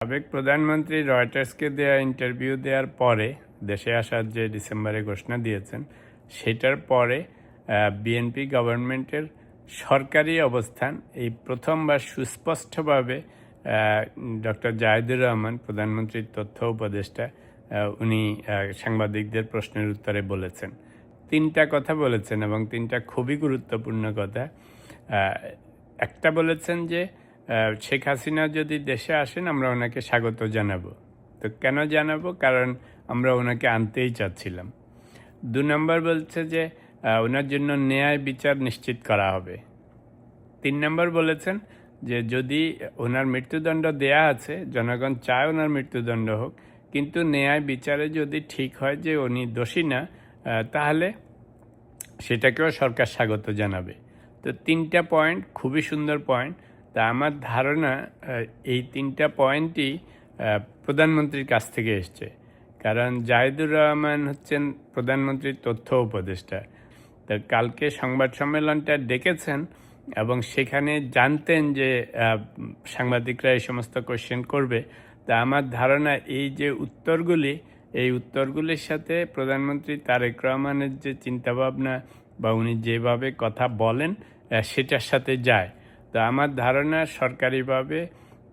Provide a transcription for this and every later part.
সাবেক প্রধানমন্ত্রী রয়টার্সকে দেওয়া ইন্টারভিউ দেওয়ার পরে দেশে আসার যে ডিসেম্বরে ঘোষণা দিয়েছেন সেটার পরে বিএনপি গভর্নমেন্টের সরকারি অবস্থান এই প্রথমবার সুস্পষ্টভাবে ডক্টর জাহিদুর রহমান প্রধানমন্ত্রীর তথ্য উপদেষ্টা উনি সাংবাদিকদের প্রশ্নের উত্তরে বলেছেন। তিনটা কথা বলেছেন এবং তিনটা খুবই গুরুত্বপূর্ণ কথা। একটা বলেছেন যে শেখ হাসিনা যদি দেশে আসেন আমরা ওনাকে স্বাগত জানাবো। তো কেন জানাবো? কারণ আমরা ওনাকে আনতেই চাচ্ছিলাম। 2 নম্বর বলছে যে ওনার জন্য ন্যায় বিচার নিশ্চিত করা হবে। 3 নম্বর বলেছেন যে যদি ওনার মৃত্যুদণ্ড দেয়া আছে, জনগণ চায় ওনার মৃত্যুদণ্ড হোক, কিন্তু ন্যায় বিচারে যদি ঠিক হয় যে উনি দোষী না, তাহলে সেটাকেও সরকার স্বাগত জানাবে। তো 3টা পয়েন্ট খুবই সুন্দর পয়েন্ট। তা আমার ধারণা এই 3টা পয়েন্টই প্রধানমন্ত্রীর কাছ থেকে এসছে। কারণ জাহিদুর রহমান হচ্ছেন প্রধানমন্ত্রীর তথ্য উপদেষ্টা। তা কালকে সংবাদ সম্মেলনটা ডেকেছেন এবং সেখানে জানতেন যে সাংবাদিকরা এই সমস্ত কোয়েশ্চেন করবে। তা আমার ধারণা এই যে উত্তরগুলি, এই উত্তরগুলির সাথে প্রধানমন্ত্রী তারেক রহমানের যে চিন্তাভাবনা বা উনি যেভাবে কথা বলেন সেটার সাথে যায়। তো আমার ধারণা সরকারিভাবে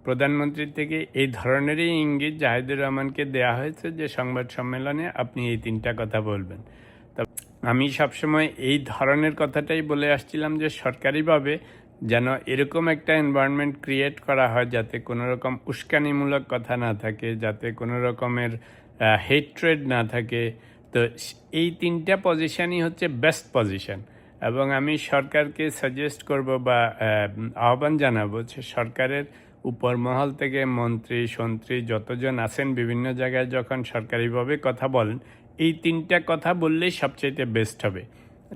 প্রধানমন্ত্রীর থেকে এই ধরনেরই ইঙ্গিত জাহিদুর রহমানকে দেয়া হয়েছে যে সংবাদ সম্মেলনে আপনি এই 3টা কথা বলবেন। তা আমি সবসময় এই ধরনের কথাটাই বলে আসছিলাম যে সরকারিভাবে যেন এরকম একটা এনভায়রনমেন্ট ক্রিয়েট করা হয় যাতে কোনো রকম উস্কানিমূলক কথা না থাকে, যাতে কোনো রকমের হেট্রেড না থাকে। তো এই 3টা পজিশনই হচ্ছে বেস্ট পজিশন এবং আমি সরকারকে সাজেস্ট করব বা আহ্বান জানাবো যে সরকারের উপর মহল থেকে মন্ত্রী সন্ত্রী যতজন আছেন বিভিন্ন জায়গায় যখন সরকারিভাবে কথা বলেন, এই 3টা কথা বললেই সবচাইতে বেস্ট হবে।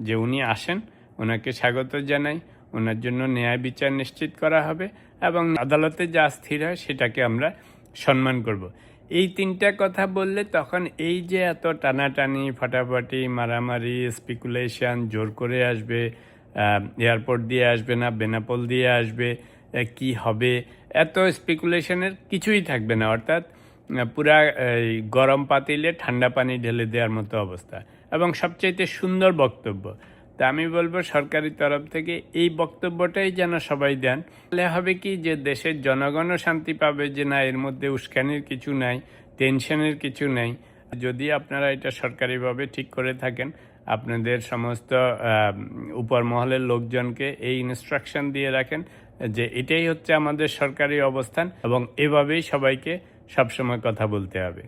যে উনি আসেন, ওনাকে স্বাগত জানাই, ওনার জন্য ন্যায় বিচার নিশ্চিত করা হবে এবং আদালতে যা স্থির হয় সেটাকে আমরা সম্মান করব। এই 3টা কথা বললে তখন এই যে এত টানাটানি, ফাটাফাটি, মারামারি, স্পেকুলেশন, জোর করে আসবে, এয়ারপোর্ট দিয়ে আসবে না বেনাপোল দিয়ে আসবে, কি হবে, এত স্পেকুলেশনের কিছুই থাকবে না। অর্থাৎ পুরা গরম পাতিলে ঠান্ডা পানি ঢেলে দেওয়ার মতো অবস্থা এবং সবচাইতে সুন্দর বক্তব্য। তা আমি বলবো সরকারি তরফ থেকে এই বক্তব্যটাই যেন সবাই দেন। তাহলে হবে কি যে দেশের জনগণও শান্তি পাবে যে না এর মধ্যে উস্কানির কিছু নাই, টেনশনের কিছু নাই। যদি আপনারা এটা সরকারিভাবে ঠিক করে থাকেন, আপনাদের সমস্ত উপর মহলের লোকজনকে এই ইনস্ট্রাকশন দিয়ে রাখেন যে এটাই হচ্ছে আমাদের সরকারি অবস্থান এবং এভাবেই সবাইকে সবসময় কথা বলতে হবে।